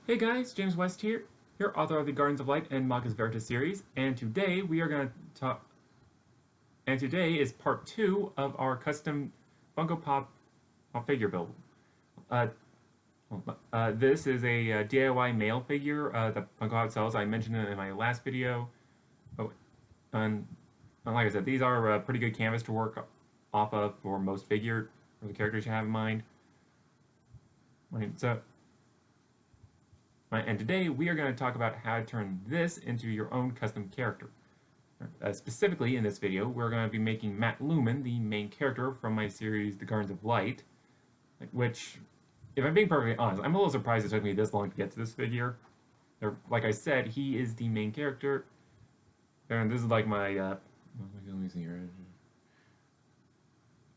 Hey guys, James West here, author of the Gardens of Light and Magus Veritas series, and today we are going to talk. And today is part 2 of our custom Funko Pop figure build. Uh, this is a DIY male figure that Funko Pop sells. I mentioned it in my last video. Oh, and like I said, these are pretty good canvas to work off of for most figure or the characters you have in mind. And today we are going to talk about how to turn this into your own custom character. Specifically in this video, we're going to be making Matt Lumen the main character from my series The Gardens of Light, which, if I'm being perfectly honest, I'm a little surprised it took me this long to get to this figure. Like I said, he is the main character, and this is like my, let me see here.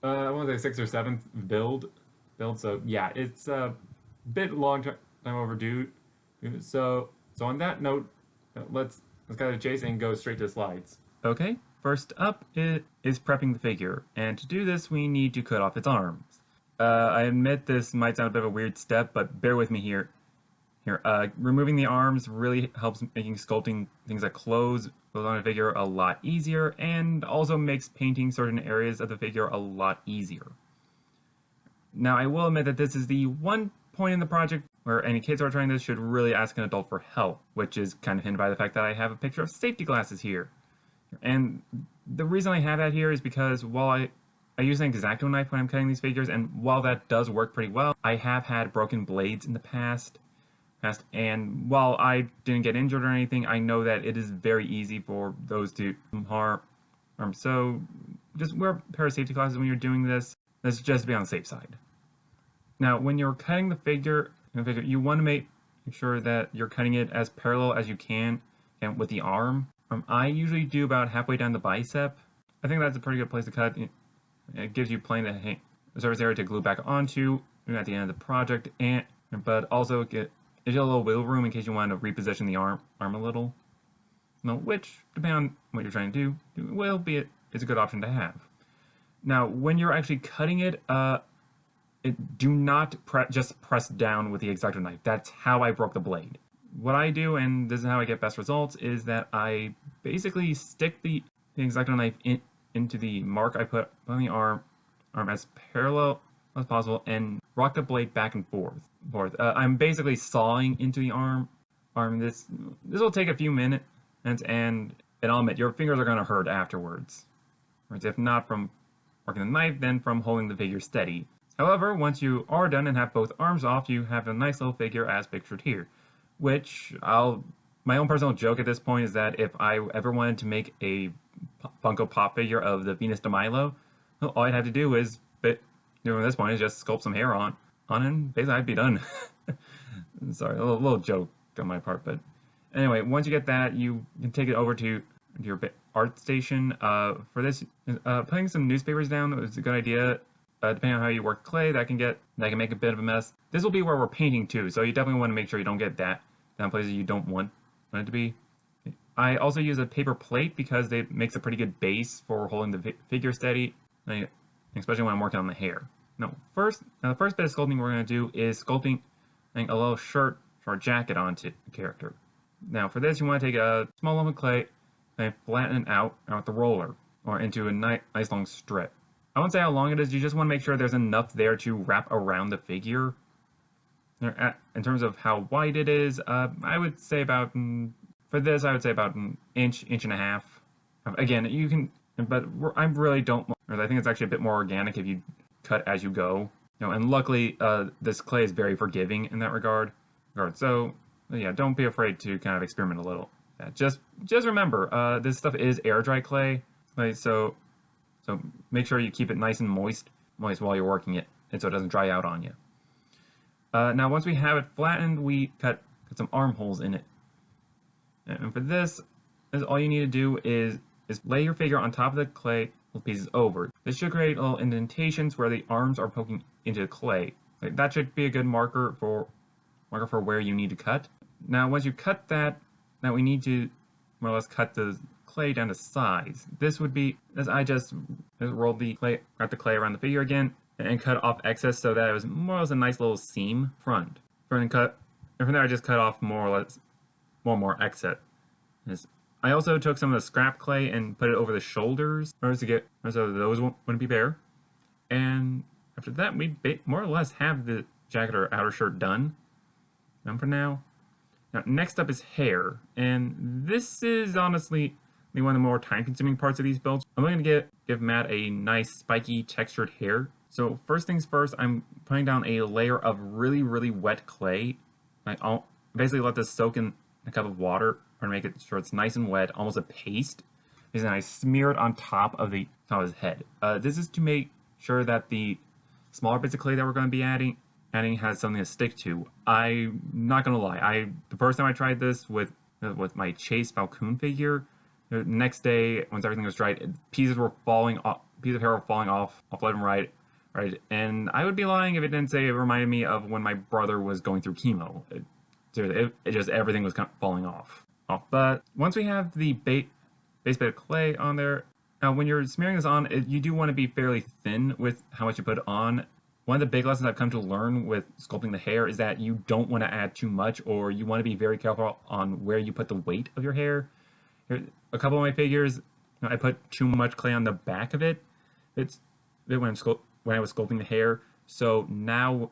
I want to say 6th or 7th build, so yeah, it's a bit long time overdue. So on that note, let's cut to the chase and go straight to the slides. Okay, first up is prepping the figure, and to do this we need to cut off its arms. I admit this might sound a bit of a weird step, but bear with me here. Removing the arms really helps making sculpting things like clothes on a figure a lot easier, and also makes painting certain areas of the figure a lot easier. Now, I will admit that this is the one point in the project where any kids who are trying this should really ask an adult for help, which is kind of hinted by the fact that I have a picture of safety glasses here. And the reason I have that here is because while I use an X-Acto knife when I'm cutting these figures, and while that does work pretty well, I have had broken blades in the past, and while I didn't get injured or anything, I know that it is very easy for those to harm. So just wear a pair of safety glasses when you're doing this. Let's just be on the safe side. Now, when you're cutting the figure, you want to make sure that you're cutting it as parallel as you can and with the arm. I usually do about halfway down the bicep. I think that's a pretty good place to cut. It gives you plenty of surface area to glue back onto at the end of the project, but also gives you a little wiggle room in case you want to reposition the arm a little. Which, depending on what you're trying to do, it's a good option to have. Now, when you're actually cutting it, do not just press down with the X-Acto knife. That's how I broke the blade. What I do, and this is how I get best results, is that I basically stick the X-Acto knife into the mark I put on the arm as parallel as possible, and rock the blade back and forth. I'm basically sawing into the arm. This will take a few minutes, and I'll admit your fingers are going to hurt afterwards. If not from working the knife, then from holding the figure steady. However, once you are done and have both arms off, you have a nice little figure as pictured here. Which my own personal joke at this point is that if I ever wanted to make a Funko Pop figure of the Venus de Milo, all I'd have to do is, at this point, is just sculpt some hair on and basically I'd be done. Sorry, a little joke on my part, but anyway, once you get that, you can take it over to your art station. For this, putting some newspapers down is a good idea. Depending on how you work clay, that can make a bit of a mess. This will be where we're painting too, so you definitely want to make sure you don't get that down places you don't want it to be. I also use a paper plate because it makes a pretty good base for holding the figure steady, especially when I'm working on the hair. Now, the first bit of sculpting we're going to do is sculpting a little shirt or jacket onto the character. Now, for this, you want to take a small lump of clay and flatten it out with the roller or into a nice long strip. I won't say how long it is, you just want to make sure there's enough there to wrap around the figure. In terms of how wide it is, I would say about, for this, I would say about an inch and a half. Again, you can, but I really don't, I think it's actually a bit more organic if you cut as you go. And luckily, this clay is very forgiving in that regard. So, yeah, don't be afraid to kind of experiment a little. Just remember, this stuff is air dry clay, so make sure you keep it nice and moist while you're working it, and so it doesn't dry out on you. Now, once we have it flattened, we cut some armholes in it. And for this, all you need to do is lay your figure on top of the clay pieces over. This should create little indentations where the arms are poking into the clay. That should be a good marker for where you need to cut. Now, once you cut that, now we need to more or less cut the clay down to size. This would be, as I just rolled the clay, wrap the clay around the figure again, and cut off excess so that it was more or less a nice little seam front. Then cut And from there, I just cut off more or less more excess. I also took some of the scrap clay and put it over the shoulders so those wouldn't be bare. And after that, we more or less have the jacket or outer shirt done for now. Now, next up is hair, and this is honestly one of the more time-consuming parts of these builds. I'm going to give Matt a nice spiky textured hair. So first things first, I'm putting down a layer of really, really wet clay. I'll basically let this soak in a cup of water or make it sure it's nice and wet, almost a paste. And then I smear it on top of his head. This is to make sure that the smaller bits of clay that we're going to be adding has something to stick to. I'm not gonna lie. The first time I tried this with my Chase Falcon figure, the next day once everything was dried, pieces of hair were falling off left and right. And I would be lying if it didn't say it reminded me of when my brother was going through chemo. It just everything was kind of falling off. But once we have the base bit of clay on there, now when you're smearing this on, you do want to be fairly thin with how much you put on. One of the big lessons I've come to learn with sculpting the hair is that you don't want to add too much, or you want to be very careful on where you put the weight of your hair. A couple of my figures, I put too much clay on the back of it. When I was sculpting the hair, so now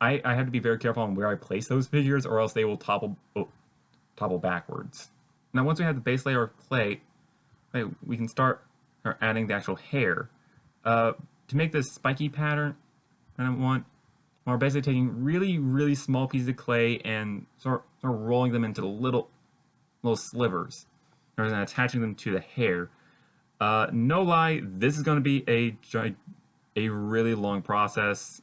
I have to be very careful on where I place those figures, or else they will topple backwards. Now, once we have the base layer of clay, we can start adding the actual hair. To make this spiky pattern, we're basically taking really, really small pieces of clay and sort of rolling them into little slivers, and then attaching them to the hair. No lie, this is going to be a really long process.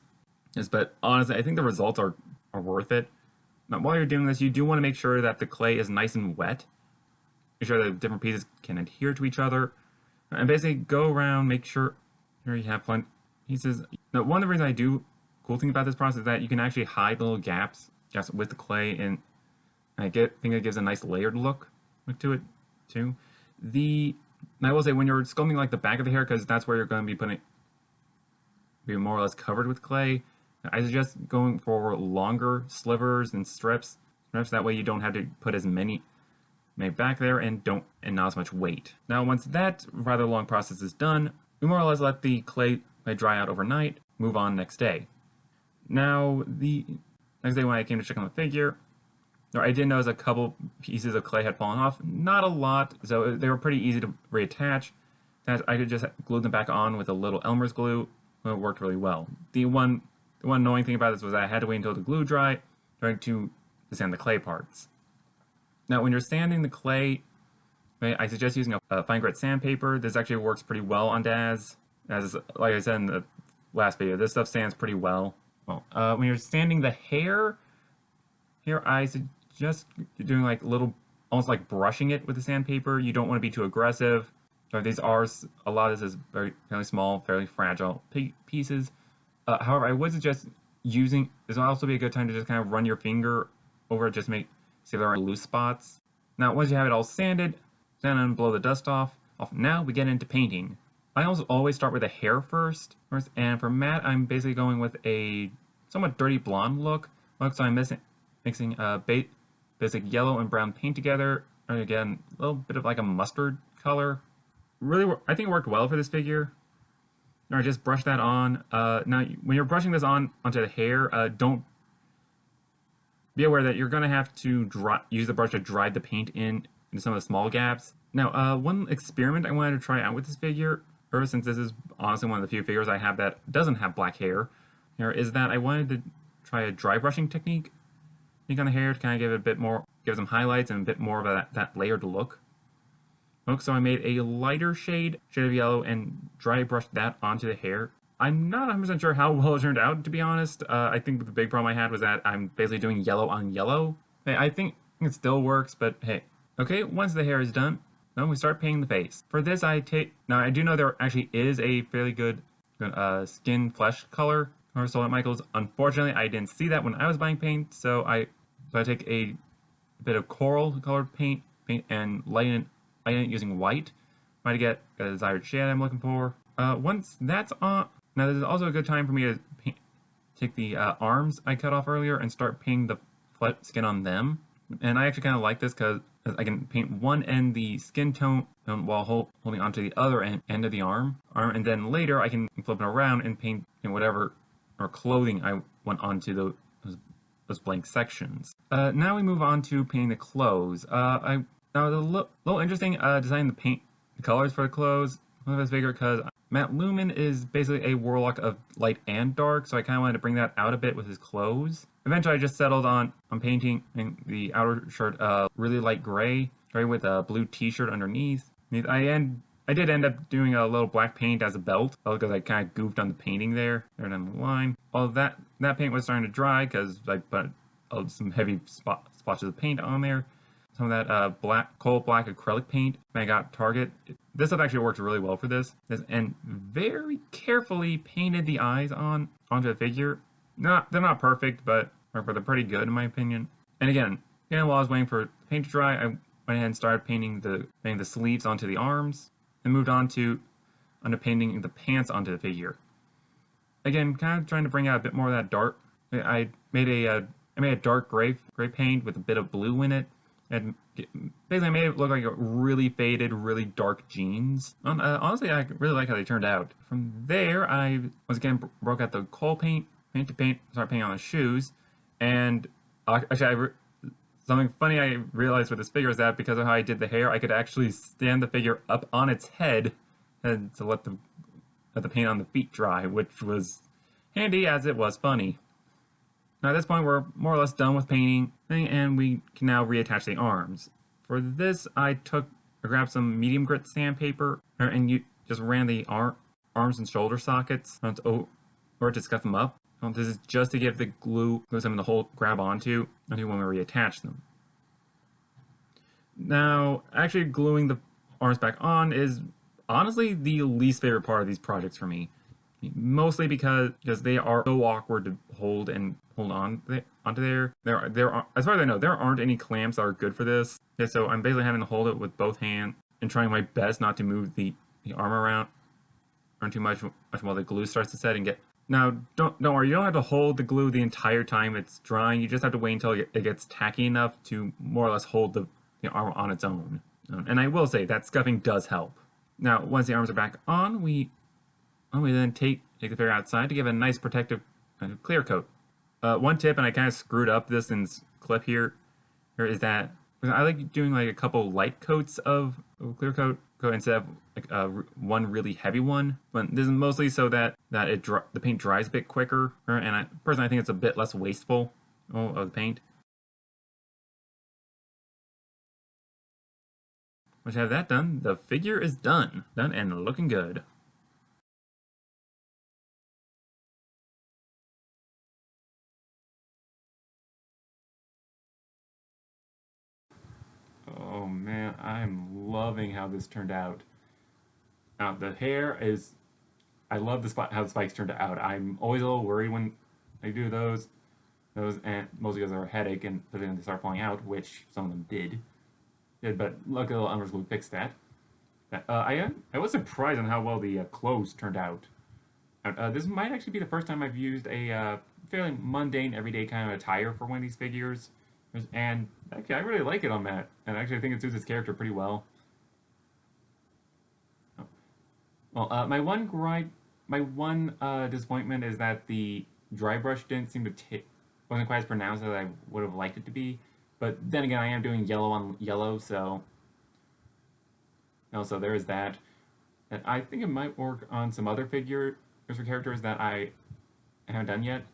But honestly, I think the results are worth it. Now, while you're doing this, you do want to make sure that the clay is nice and wet. Make sure that different pieces can adhere to each other, and basically go around, make sure you have plenty pieces. Now, one of the reasons cool thing about this process is that you can actually hide the little gaps with the clay, and I think it gives a nice layered look to it too. And I will say, when you're sculpting like the back of the hair, because that's where you're going to be more or less covered with clay, I suggest going for longer slivers and strips. That way you don't have to put as many back there and not as much weight. Now, once that rather long process is done, we more or less let the clay dry out overnight, move on next day. Now, the next day when I came to check on the figure, I did notice a couple pieces of clay had fallen off. Not a lot, so they were pretty easy to reattach. That I could just glue them back on with a little Elmer's glue. It worked really well. The one annoying thing about this was that I had to wait until the glue dried to sand the clay parts. Now, when you're sanding the clay, I suggest using a fine grit sandpaper. This actually works pretty well on Daz. As like I said in the last video, this stuff sands pretty well. When you're sanding the hair, here I suggest doing like almost like brushing it with the sandpaper. You don't want to be too aggressive. A lot of this is fairly small, fairly fragile pieces. However, I would suggest this will also be a good time to just kind of run your finger over it, just see if there are loose spots. Now, once you have it all sanded, sand and blow the dust off. Now we get into painting. I always start with the hair first, and for Matt, I'm basically going with a somewhat dirty blonde look. So I'm mixing basic yellow and brown paint together, and again, a little bit of like a mustard color. Really, I think it worked well for this figure. All right, just brush that on. Now, when you're brushing this onto the hair, don't be aware that you're going to have to use the brush to drive the paint into some of the small gaps. Now, one experiment I wanted to try out with this figure, since this is honestly one of the few figures I have that doesn't have black hair, is that I wanted to try a dry brushing technique on the hair to kind of give some highlights and a bit more of that layered look. So I made a lighter shade of yellow and dry brushed that onto the hair. I'm not 100% sure how well it turned out, to be honest. I think the big problem I had was that I'm basically doing yellow on yellow. Hey, I think it still works, but hey. Okay, once the hair is done, then we start painting the face. For this, now I do know there actually is a fairly good skin flesh color or Solar Michaels. Unfortunately, I didn't see that when I was buying paint, so I take a bit of coral colored paint and lighten it using white. Try to get the desired shade I'm looking for. Once that's on, now this is also a good time for me to take the arms I cut off earlier and start painting the skin on them. And I actually kind of like this because I can paint one end the skin tone while holding onto the other end of the arm, and then later I can flip it around and paint whatever or clothing I want onto those blank sections. Now we move on to painting the clothes. Now it's a little interesting designing the colors for the clothes. One of this figure because Matt Lumen is basically a warlock of light and dark, so I kind of wanted to bring that out a bit with his clothes. Eventually, I just settled on painting the outer shirt really light gray with a blue t-shirt underneath. I did end up doing a little black paint as a belt because I kind of goofed on the painting there down the line. All of that paint was starting to dry because I put some heavy splotches of paint on there. Some of that coal black acrylic paint I got at Target. This stuff actually works really well for this. And very carefully painted the eyes onto the figure. They're not perfect, but they're pretty good in my opinion. And again, while I was waiting for the paint to dry, I went ahead and started painting the sleeves onto the arms, and moved on to painting the pants onto the figure. Again, kind of trying to bring out a bit more of that dark. I made a dark gray paint with a bit of blue in it, and basically I made it look like a really faded, really dark jeans. Honestly, I really like how they turned out. From there, I once again broke out the coal paint, started painting on the shoes, and actually something funny I realized with this figure is that because of how I did the hair, I could actually stand the figure up on its head and to let the paint on the feet dry, which was handy as it was funny. Now at this point, we're more or less done with painting, and we can now reattach the arms. For this, I grabbed some medium grit sandpaper, and just ran the arms and shoulder sockets or to scuff them up. This is just to give the glue something to grab onto when we reattach them. Now, actually gluing the arms back on is honestly the least favorite part of these projects for me. Mostly because they are so awkward to hold onto there. As far as I know, there aren't any clamps that are good for this. So I'm basically having to hold it with both hands and trying my best not to move the arm around too much while the glue starts to set and get. Now, don't worry, you don't have to hold the glue the entire time it's drying. You just have to wait until it gets tacky enough to more or less hold the arm on its own. And I will say that scuffing does help. Now, once the arms are back on, we then take the figure outside to give it a nice protective clear coat. One tip, and I kind of screwed up this in this clip here is that I like doing like a couple light coats of clear coat instead of one really heavy one. But this is mostly so that the paint dries a bit quicker, and personally I think it's a bit less wasteful of the paint. Once you have that done, the figure is done and looking good. Oh man, I'm loving how this turned out. Now the hair is, I love how the spikes turned out. I'm always a little worried when I do those, and mostly because they're a headache and then they start falling out, which some of them did. But luckily, Elmer's Glue fixed that. I was surprised on how well the clothes turned out. This might actually be the first time I've used a fairly mundane, everyday kind of attire for one of these figures. And actually, I really like it on Matt. And actually, I think it suits his character pretty well. Well, my one disappointment is that the dry brush didn't seem to wasn't quite as pronounced as I would have liked it to be. But then again, I am doing yellow on yellow, so also there is that. And I think it might work on some other figures for characters that I haven't done yet.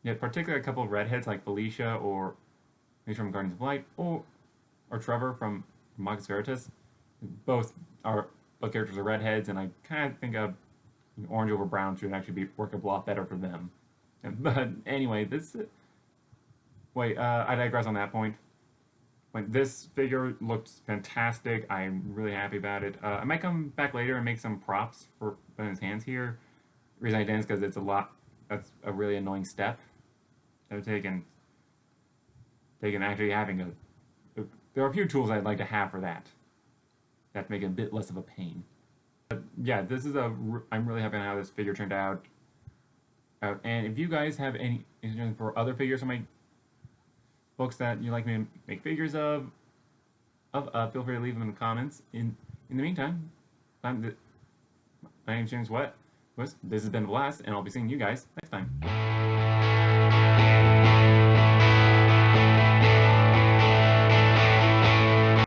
Yeah, particularly a couple of redheads like Felicia or maybe from Guardians of Light or Trevor from Magus Veritas. Both characters are redheads, and I kind of think orange over brown should actually work a lot better for them. But anyway, I digress on that point. This figure looks fantastic. I'm really happy about it. I might come back later and make some props for putting his hands here. The reason I didn't is because that's a really annoying step that would take and actually having there are a few tools I'd like to have for that make it a bit less of a pain. But yeah, I'm really happy on how this figure turned out. And if you guys have any suggestions for other figures I might folks that you'd like me to make figures of, feel free to leave them in the comments. In the meantime, my name's James Wett. This has been a blast, and I'll be seeing you guys next time.